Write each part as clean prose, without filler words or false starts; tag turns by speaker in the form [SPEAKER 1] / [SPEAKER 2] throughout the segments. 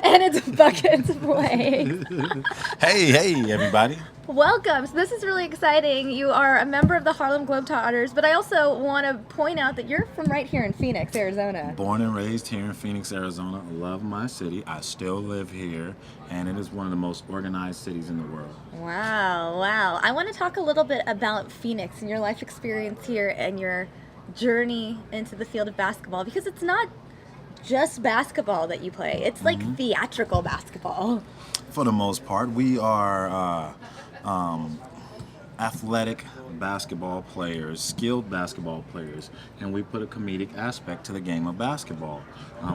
[SPEAKER 1] And it's Buckets Play.
[SPEAKER 2] Hey, everybody.
[SPEAKER 1] Welcome. So this is really exciting. You are a member of the Harlem Globetrotters, but I also want to point out that you're from right here in Phoenix, Arizona.
[SPEAKER 2] Born and raised here in Phoenix, Arizona. Love my city. I still live here, and it is one of the most organized cities in the world.
[SPEAKER 1] Wow. I want to talk a little bit about Phoenix and your life experience here and your journey into the field of basketball, because it's not just basketball that you play. It's like theatrical basketball.
[SPEAKER 2] For the most part, we are athletic basketball players, skilled basketball players, and we put a comedic aspect to the game of basketball.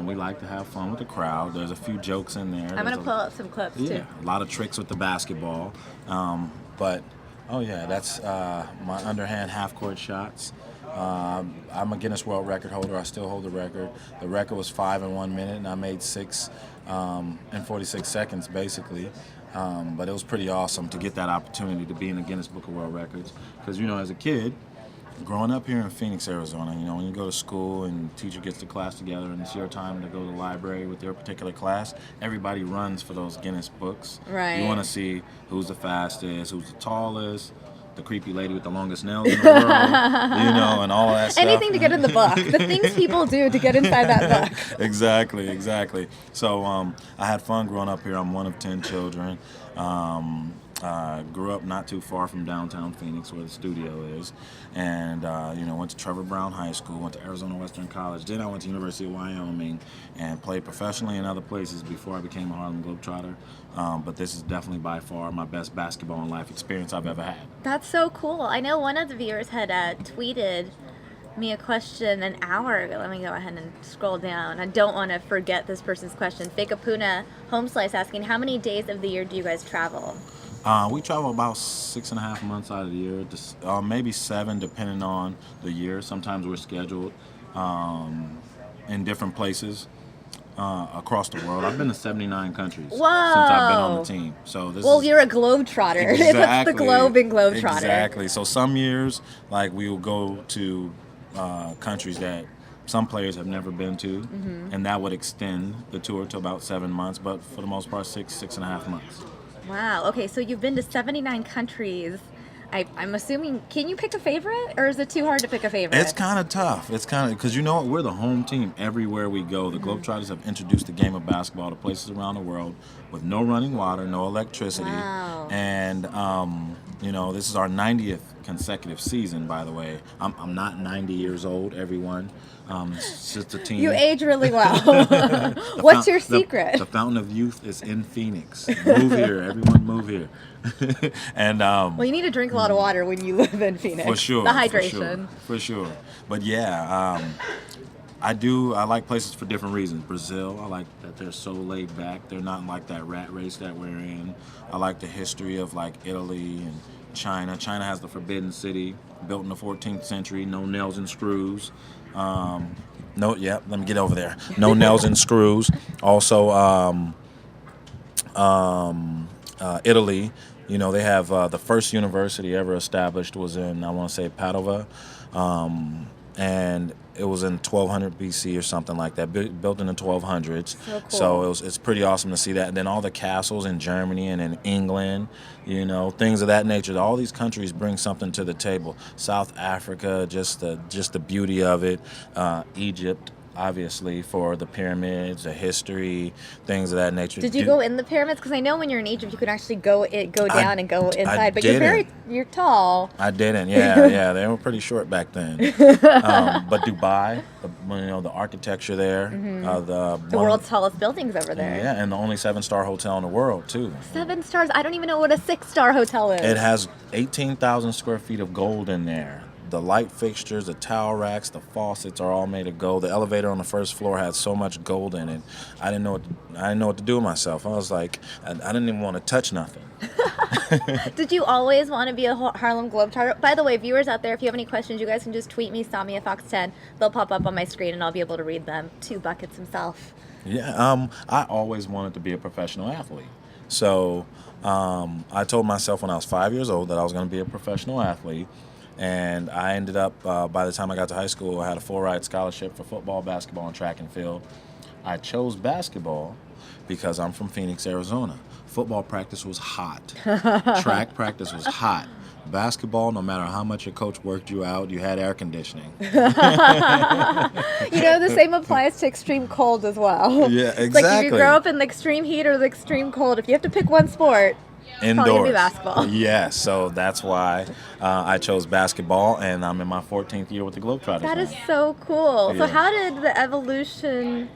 [SPEAKER 2] We like to have fun with the crowd. There's a few jokes in there.
[SPEAKER 1] I'm going to pull up some clips too.
[SPEAKER 2] Yeah, a lot of tricks with the basketball. But, oh yeah, that's my underhand half-court shots. I'm a Guinness World Record holder. I still hold the record. The record was 5 in 1 minute, and I made 6 in 46 seconds, basically. But it was pretty awesome to get that opportunity to be in the Guinness Book of World Records. Because, as a kid, growing up here in Phoenix, Arizona, when you go to school and the teacher gets the class together and it's your time to go to the library with your particular class, everybody runs for those Guinness books.
[SPEAKER 1] Right.
[SPEAKER 2] You want to see who's the fastest, who's the tallest, the creepy lady with the longest nails in the world, and all that stuff.
[SPEAKER 1] Anything to get in the book. The things people do to get inside that book.
[SPEAKER 2] Exactly. So I had fun growing up here. I'm one of 10 children. Grew up not too far from downtown Phoenix, where the studio is, and went to Trevor Brown High School, went to Arizona Western College. Then I went to University of Wyoming and played professionally in other places before I became a Harlem Globetrotter. But this is definitely by far my best basketball and life experience I've ever had.
[SPEAKER 1] That's so cool. I know one of the viewers had tweeted me a question an hour ago. Let me go ahead and scroll down. I don't want to forget this person's question. Fake Apuna Home Slice asking, how many days of the year do you guys travel?
[SPEAKER 2] We travel about 6.5 months out of the year, maybe 7 depending on the year. Sometimes we're scheduled in different places across the world. I've been to 79 countries since I've been on the team. So
[SPEAKER 1] you're a globetrotter.
[SPEAKER 2] Exactly,
[SPEAKER 1] That's the globe in Globetrotter.
[SPEAKER 2] Exactly. So some years, like, we will go to countries that some players have never been to, and that would extend the tour to about 7 months. But for the most part, 6.5 months.
[SPEAKER 1] Wow. Okay, so you've been to 79 countries. I'm assuming, can you pick a favorite, or is it too hard to pick a favorite?
[SPEAKER 2] It's kind of tough. It's kind of, because we're the home team everywhere we go. The Globetrotters have introduced the game of basketball to places around the world with no running water, no electricity.
[SPEAKER 1] Wow.
[SPEAKER 2] And, this is our 90th consecutive season, by the way. I'm not 90 years old, everyone. It's just a team.
[SPEAKER 1] You age really well. What's your secret?
[SPEAKER 2] The fountain of youth is in Phoenix. Move here. Everyone move here. And
[SPEAKER 1] well, you need to drink a lot of water when you live in Phoenix.
[SPEAKER 2] For sure.
[SPEAKER 1] The hydration.
[SPEAKER 2] For sure. But yeah, I like places for different reasons. Brazil, I like that they're so laid back. They're not like that rat race that we're in. I like the history of like Italy and China. China has the Forbidden City, built in the 14th century. No nails and screws. Let me get over there. No nails and screws. Also, Italy. They have the first university ever established was in, I want to say, Padova, and it was in 1200 BC or something like that, built in the 1200s.
[SPEAKER 1] So cool.
[SPEAKER 2] So it's pretty awesome to see that. And then all the castles in Germany and in England, things of that nature. All these countries bring something to the table. South Africa, just the beauty of it. Egypt, obviously, for the pyramids, the history, things of that nature.
[SPEAKER 1] Did you go in the pyramids? Because I know when you're in Egypt, you can actually go down and go inside. But you're tall.
[SPEAKER 2] I didn't. Yeah, they were pretty short back then. But Dubai, the architecture there,
[SPEAKER 1] the world's tallest buildings over there.
[SPEAKER 2] Yeah, and the only 7-star hotel in the world too.
[SPEAKER 1] 7 stars. I don't even know what a 6-star hotel is.
[SPEAKER 2] It has 18,000 square feet of gold in there. The light fixtures, the towel racks, the faucets are all made of gold. The elevator on the first floor had so much gold in it. I didn't know what to do with myself. I was like, I didn't even want to touch nothing.
[SPEAKER 1] Did you always want to be a Harlem Globetrotter? By the way, viewers out there, if you have any questions, you guys can just tweet me, Samia Fox 10. They'll pop up on my screen, and I'll be able to read them. 2 Buckets himself.
[SPEAKER 2] Yeah, I always wanted to be a professional athlete. So I told myself when I was 5 years old that I was going to be a professional athlete. And I ended up, by the time I got to high school, I had a full-ride scholarship for football, basketball, and track and field. I chose basketball because I'm from Phoenix, Arizona. Football practice was hot. Track practice was hot. Basketball, no matter how much your coach worked you out, you had air conditioning.
[SPEAKER 1] The same applies to extreme cold as well.
[SPEAKER 2] Yeah,
[SPEAKER 1] It's like if you
[SPEAKER 2] exactly.
[SPEAKER 1] grow up in the extreme heat or the extreme cold, if you have to pick one sport, probably gonna
[SPEAKER 2] Indoors.
[SPEAKER 1] be basketball.
[SPEAKER 2] Yes, so that's why I chose basketball, and I'm in my 14th year with the Globetrotters.
[SPEAKER 1] That is
[SPEAKER 2] now.
[SPEAKER 1] so cool. So
[SPEAKER 2] Yeah.
[SPEAKER 1] how did the evolution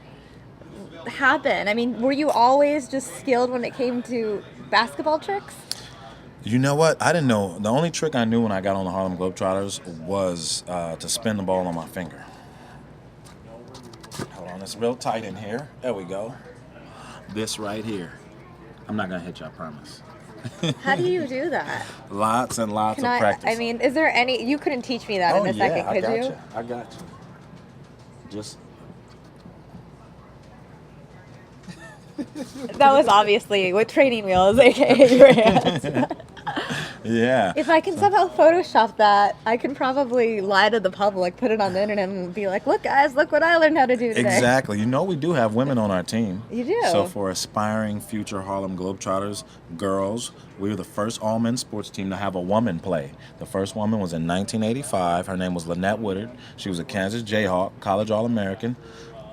[SPEAKER 1] happen? I mean, were you always just skilled when it came to basketball tricks?
[SPEAKER 2] You know what? I didn't know. The only trick I knew when I got on the Harlem Globetrotters was to spin the ball on my finger. Hold on, it's real tight in here. There we go. This right here. I'm not going to hit you, I promise.
[SPEAKER 1] How do you do that?
[SPEAKER 2] Lots and lots of practice.
[SPEAKER 1] I mean, is there any, you couldn't teach me that in a second, could you?
[SPEAKER 2] I got you. Just
[SPEAKER 1] That was obviously with training wheels, aka your hands.
[SPEAKER 2] yeah.
[SPEAKER 1] If I can somehow Photoshop that, I can probably lie to the public, put it on the internet, and be like, "Look, guys, look what I learned how to do today."
[SPEAKER 2] Exactly. We do have women on our team.
[SPEAKER 1] You do?
[SPEAKER 2] So for aspiring future Harlem Globetrotters girls, we were the first all-men sports team to have a woman play. The first woman was in 1985. Her name was Lynette Woodard. She was a Kansas Jayhawk, college All-American,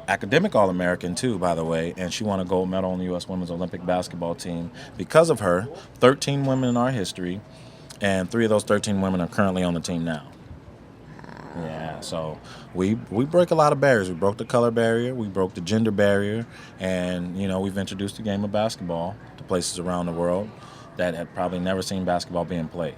[SPEAKER 2] academic All-American too, by the way, and she won a gold medal on the U.S. Women's Olympic basketball team. Because of her, 13 women in our history, and 3 of those 13 women are currently on the team now. Yeah, so we break a lot of barriers. We broke the color barrier, we broke the gender barrier, and we've introduced the game of basketball to places around the world that had probably never seen basketball being played.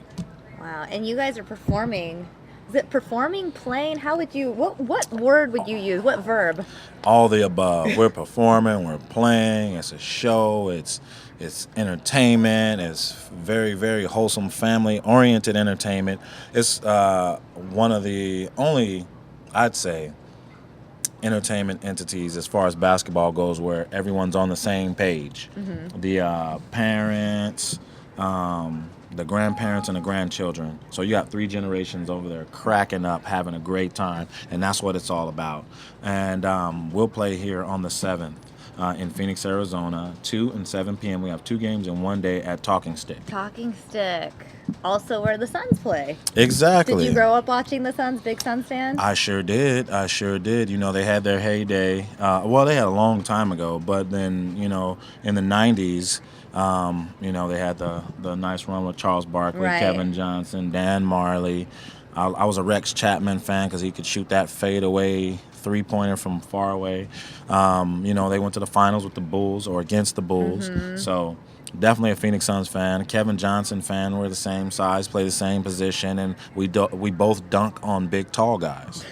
[SPEAKER 1] Wow, and you guys are performing. Is it performing, playing? How would you? What word would you use? What verb?
[SPEAKER 2] All the above. We're performing, we're playing. It's a show. It's entertainment. It's very, very wholesome, family-oriented entertainment. It's one of the only, I'd say, entertainment entities as far as basketball goes where everyone's on the same page. Mm-hmm. The parents, the grandparents, and the grandchildren. So you got 3 generations over there cracking up, having a great time, and that's what it's all about. And we'll play here on the 7th in Phoenix, Arizona, 2 and 7 p.m. We have 2 games in one day at Talking Stick.
[SPEAKER 1] Talking Stick. Also where the Suns play.
[SPEAKER 2] Exactly.
[SPEAKER 1] Did you grow up watching the Suns? Big Suns fan?
[SPEAKER 2] I sure did. They had their heyday. They had a long time ago, but then, in the 90s, they had the nice run with Charles Barkley,
[SPEAKER 1] Right.
[SPEAKER 2] Kevin Johnson, Dan Marley. I was a Rex Chapman fan because he could shoot that fadeaway three-pointer from far away. They went to the finals with the Bulls or against the Bulls. Mm-hmm. So definitely a Phoenix Suns fan. A Kevin Johnson fan. We're the same size, play the same position, and we both dunk on big, tall guys.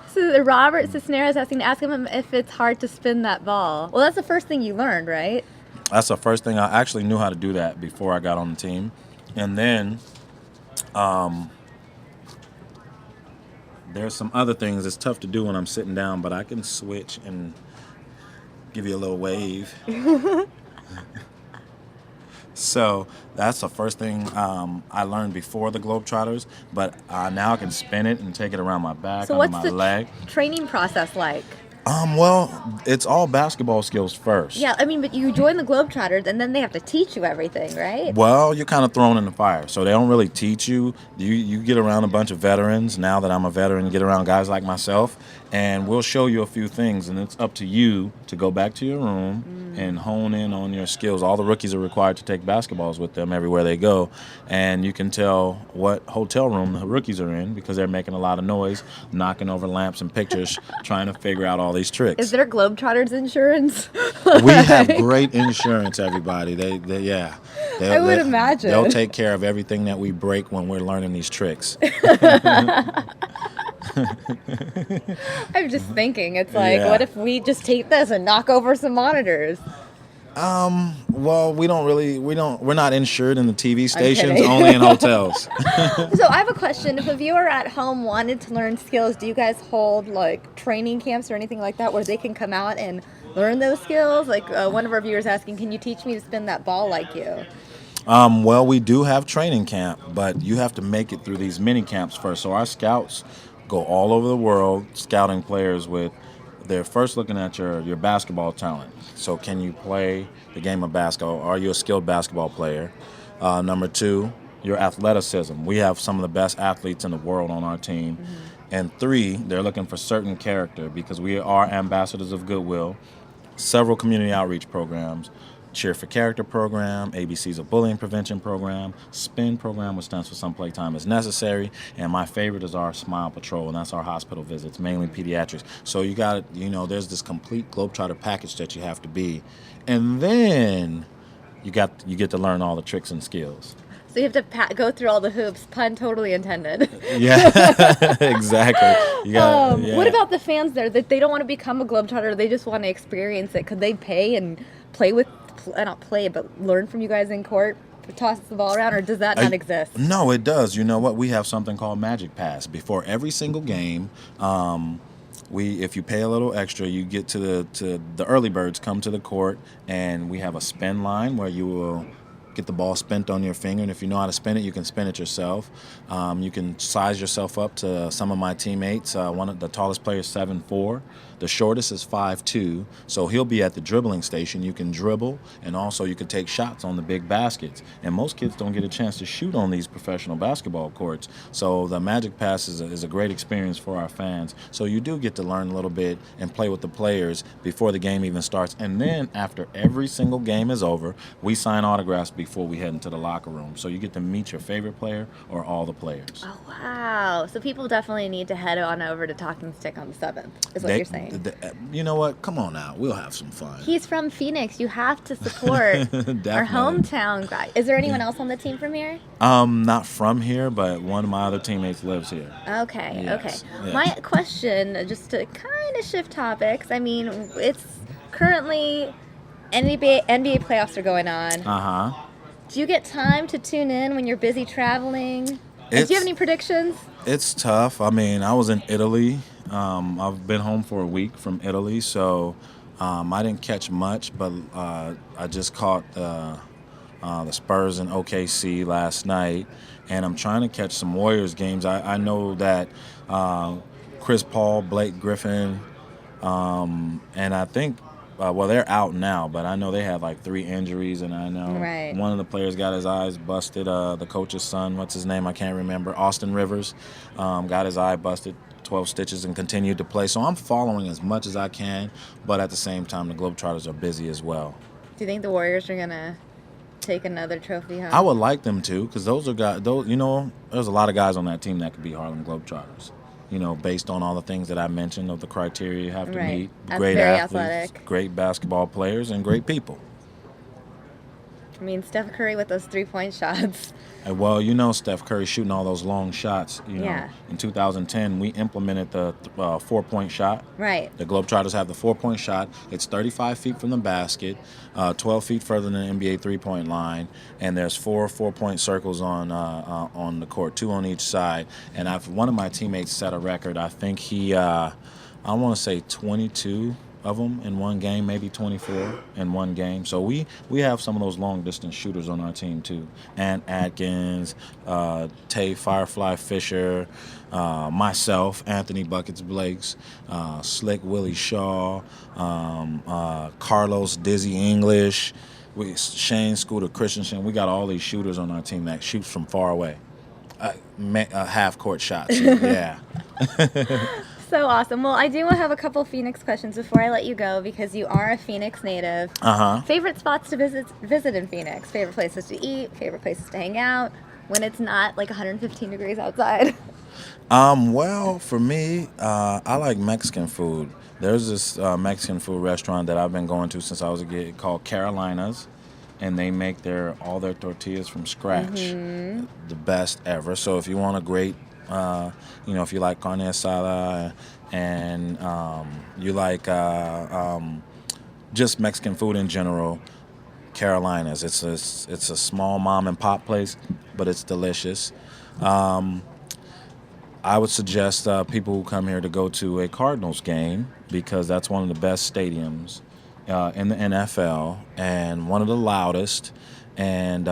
[SPEAKER 1] So Robert Cisneros asking, ask him if it's hard to spin that ball. Well, that's the first thing you learned, right?
[SPEAKER 2] That's the first thing. I actually knew how to do that before I got on the team. And then there's some other things. It's tough to do when I'm sitting down, but I can switch and give you a little wave. So that's the first thing I learned before the Globetrotters, but now I can spin it and take it around my back,
[SPEAKER 1] So
[SPEAKER 2] under
[SPEAKER 1] what's
[SPEAKER 2] my
[SPEAKER 1] the
[SPEAKER 2] leg.
[SPEAKER 1] training process like?
[SPEAKER 2] It's all basketball skills first.
[SPEAKER 1] Yeah, I mean, but you join the Globetrotters, and then they have to teach you everything, right?
[SPEAKER 2] Well, you're kind of thrown in the fire, so they don't really teach you. You get around a bunch of veterans. Now that I'm a veteran, you get around guys like myself, and we'll show you a few things, and it's up to you to go back to your room and hone in on your skills. All the rookies are required to take basketballs with them everywhere they go, and you can tell what hotel room the rookies are in because they're making a lot of noise, knocking over lamps and pictures, trying to figure out all these tricks.
[SPEAKER 1] Is there Globetrotters insurance?
[SPEAKER 2] We have great insurance, everybody. I
[SPEAKER 1] would imagine.
[SPEAKER 2] They'll take care of everything that we break when we're learning these tricks.
[SPEAKER 1] I'm just thinking, it's like,
[SPEAKER 2] Yeah.
[SPEAKER 1] what if we just take this and knock over some monitors?
[SPEAKER 2] Well, we're not insured in the TV stations,
[SPEAKER 1] kidding.
[SPEAKER 2] only in hotels.
[SPEAKER 1] So I have a question. If a viewer at home wanted to learn skills, do you guys hold like training camps or anything like that where they can come out and learn those skills? Like one of our viewers asking, can you teach me to spin that ball like you?
[SPEAKER 2] Well, we do have training camp, but you have to make it through these mini camps first. So our scouts go all over the world scouting players with they're first looking at your basketball talent. So can you play the game of basketball? Are you a skilled basketball player? Number two, your athleticism. We have some of the best athletes in the world on our team. And three, they're looking for certain character because we are ambassadors of goodwill, several community outreach programs, Cheer for Character program, ABC's a bullying prevention program, SPIN program, which stands for Some Playtime is Necessary, and my favorite is our Smile Patrol, and that's our hospital visits, mainly pediatrics. So you got, there's this complete Globetrotter package that you have to be, and then you get to learn all the tricks and skills.
[SPEAKER 1] So you have to go through all the hoops, pun totally intended.
[SPEAKER 2] Yeah, exactly.
[SPEAKER 1] What about the fans there that they don't want to become a Globetrotter, they just want to experience it? Could they pay and play with, not play, but learn from you guys in court, toss the ball around, or does that not exist?
[SPEAKER 2] No, it does. You know what? We have something called Magic Pass. Before every single game, if you pay a little extra, you get to the early birds come to the court, and we have a spin line where you will get the ball spent on your finger, and if you know how to spin it, you can spin it yourself. You can size yourself up to some of my teammates. One of the tallest player is 7'4". The shortest is 5'2", so he'll be at the dribbling station. You can dribble, and also you can take shots on the big baskets. And most kids don't get a chance to shoot on these professional basketball courts. So the Magic Pass is a great experience for our fans. So you do get to learn a little bit and play with the players before the game even starts. And then after every single game is over, we sign autographs before we head into the locker room. So you get to meet your favorite player or all the players.
[SPEAKER 1] Oh, wow. So people definitely need to head on over to Talking Stick on the 7th, is what you're saying.
[SPEAKER 2] You know what? Come on now. We'll have some fun.
[SPEAKER 1] He's from Phoenix. You have to support our hometown guy. Is there anyone else on the team from here?
[SPEAKER 2] Not from here, but one of my other teammates lives here.
[SPEAKER 1] Okay,
[SPEAKER 2] Yes,
[SPEAKER 1] okay.
[SPEAKER 2] yes.
[SPEAKER 1] My question, just to kind of shift topics, I mean, it's currently NBA playoffs are going on.
[SPEAKER 2] Uh-huh.
[SPEAKER 1] Do you get time to tune in when you're busy traveling? Do you have any predictions?
[SPEAKER 2] It's tough. I mean, I was in Italy. I've been home for a week from Italy, so I didn't catch much, but I just caught the Spurs and OKC last night, and I'm trying to catch some Warriors games. I know that Chris Paul, Blake Griffin, and I think they're out now, but I know they had like 3 injuries, and I know one of the players got his eyes busted. The coach's son, what's his name? I can't remember. Austin Rivers got his eye busted, 12 stitches, and continued to play. So I'm following as much as I can, but at the same time, the Globetrotters are busy as well.
[SPEAKER 1] Do you think the Warriors are going to take another trophy home?
[SPEAKER 2] I would like them to, because those are guys. There's a lot of guys on that team that could be Harlem Globetrotters. Based on all the things that I mentioned of the criteria you have to meet. Great athletes,
[SPEAKER 1] athletic.
[SPEAKER 2] Great basketball players, and great people.
[SPEAKER 1] I mean, Steph Curry with those 3-point shots.
[SPEAKER 2] And Steph Curry shooting all those long shots. In 2010, we implemented the 4-point shot.
[SPEAKER 1] Right.
[SPEAKER 2] The Globetrotters have the 4-point shot. It's 35 feet from the basket, 12 feet further than the NBA 3-point line, and there's 4 4-point circles on the court, 2 on each side. And one of my teammates set a record. I think he, I want to say 22 of them in one game, maybe 24 in one game. So we have some of those long distance shooters on our team too. Ant Atkins, Tay Firefly Fisher, myself, Anthony Buckets Blakes, Slick Willie Shaw, Carlos Dizzy English, Shane Scooter Christensen. We got all these shooters on our team that shoots from far away. Half court shots. Yeah.
[SPEAKER 1] So awesome. Well, I do have a couple Phoenix questions before I let you go, because you are a Phoenix native.
[SPEAKER 2] Uh-huh.
[SPEAKER 1] Favorite spots to visit in Phoenix? Favorite places to eat? Favorite places to hang out when it's not like 115 degrees outside?
[SPEAKER 2] Well, for me, I like Mexican food. There's this Mexican food restaurant that I've been going to since I was a kid called Carolina's, and they make all their tortillas from scratch. The best ever. So if you want a great if you like carne asada and you like just Mexican food in general, Carolina's. It's a small mom and pop place, but it's delicious. I would suggest people who come here to go to a Cardinals game, because that's one of the best stadiums in the NFL and one of the loudest, and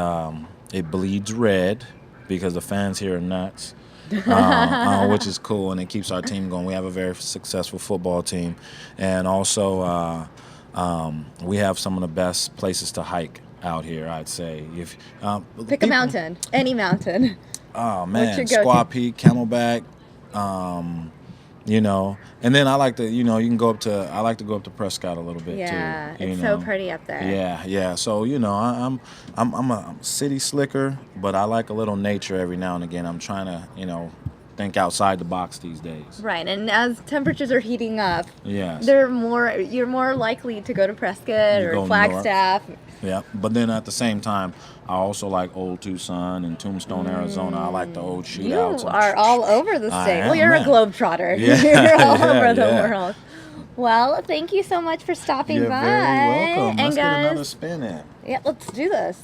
[SPEAKER 2] it bleeds red because the fans here are nuts. which is cool, and it keeps our team going. We have a very successful football team, and also we have some of the best places to hike out here, I'd say. If
[SPEAKER 1] Pick a mountain, any mountain.
[SPEAKER 2] Oh
[SPEAKER 1] What's your
[SPEAKER 2] man,
[SPEAKER 1] go-to?
[SPEAKER 2] Squaw Peak, Camelback, and then I like to, you can go up to. I like to go up to Prescott a little bit
[SPEAKER 1] Yeah,
[SPEAKER 2] too.
[SPEAKER 1] it's so pretty up there.
[SPEAKER 2] Yeah. So I'm a city slicker, but I like a little nature every now and again. I'm trying to, think outside the box these days.
[SPEAKER 1] Right, and as temperatures are heating up,
[SPEAKER 2] Yes.
[SPEAKER 1] you're more likely to go to Prescott
[SPEAKER 2] You
[SPEAKER 1] or
[SPEAKER 2] go
[SPEAKER 1] Flagstaff.
[SPEAKER 2] Yeah, but then at the same time, I also like Old Tucson and Tombstone, Arizona. I like the old shootouts.
[SPEAKER 1] You are all over the
[SPEAKER 2] I
[SPEAKER 1] state.
[SPEAKER 2] am,
[SPEAKER 1] Well, you're
[SPEAKER 2] man.
[SPEAKER 1] a globetrotter.
[SPEAKER 2] Yeah,
[SPEAKER 1] You're all
[SPEAKER 2] yeah,
[SPEAKER 1] over the
[SPEAKER 2] yeah.
[SPEAKER 1] world. Well, thank you so much for stopping
[SPEAKER 2] You're
[SPEAKER 1] by.
[SPEAKER 2] very welcome.
[SPEAKER 1] And
[SPEAKER 2] Let's get another
[SPEAKER 1] guys,
[SPEAKER 2] spin in.
[SPEAKER 1] yeah, let's do this.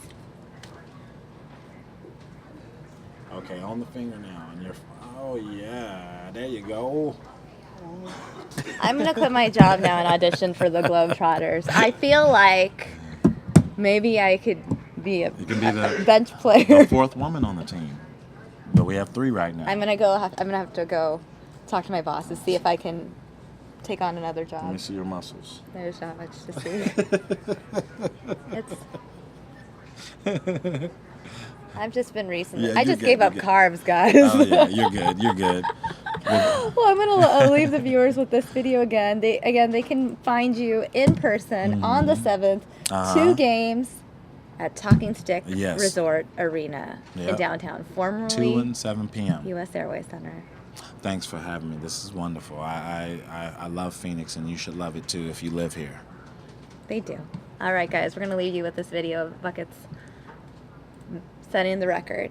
[SPEAKER 2] Okay, on the finger now, and you're. Oh yeah, there you go.
[SPEAKER 1] I'm gonna quit my job now and audition for the Globetrotters. I feel like maybe I could be a
[SPEAKER 2] You can be the
[SPEAKER 1] bench player.
[SPEAKER 2] fourth woman on the team, but we have 3 right now.
[SPEAKER 1] I'm gonna have to go talk to my boss to see if I can take on another
[SPEAKER 2] Let me
[SPEAKER 1] job.
[SPEAKER 2] see your muscles.
[SPEAKER 1] There's not much to see. I've just been recently.
[SPEAKER 2] Yeah,
[SPEAKER 1] I
[SPEAKER 2] you're
[SPEAKER 1] just
[SPEAKER 2] good,
[SPEAKER 1] gave up
[SPEAKER 2] you're good.
[SPEAKER 1] carbs, guys.
[SPEAKER 2] Oh yeah, you're good. You're good.
[SPEAKER 1] Well, I'm gonna leave the viewers with this video again. They can find you in person on the 7th.
[SPEAKER 2] Uh-huh.
[SPEAKER 1] 2 games at Talking Stick
[SPEAKER 2] Yes.
[SPEAKER 1] Resort Arena in
[SPEAKER 2] Yep.
[SPEAKER 1] downtown,
[SPEAKER 2] 2
[SPEAKER 1] formerly
[SPEAKER 2] and 7 p.m.
[SPEAKER 1] U.S. Airways Center.
[SPEAKER 2] Thanks for having me. This is wonderful. I love Phoenix, and you should love it too if you live here.
[SPEAKER 1] They do. All right, guys, we're gonna leave you with this video of Buckets setting the record.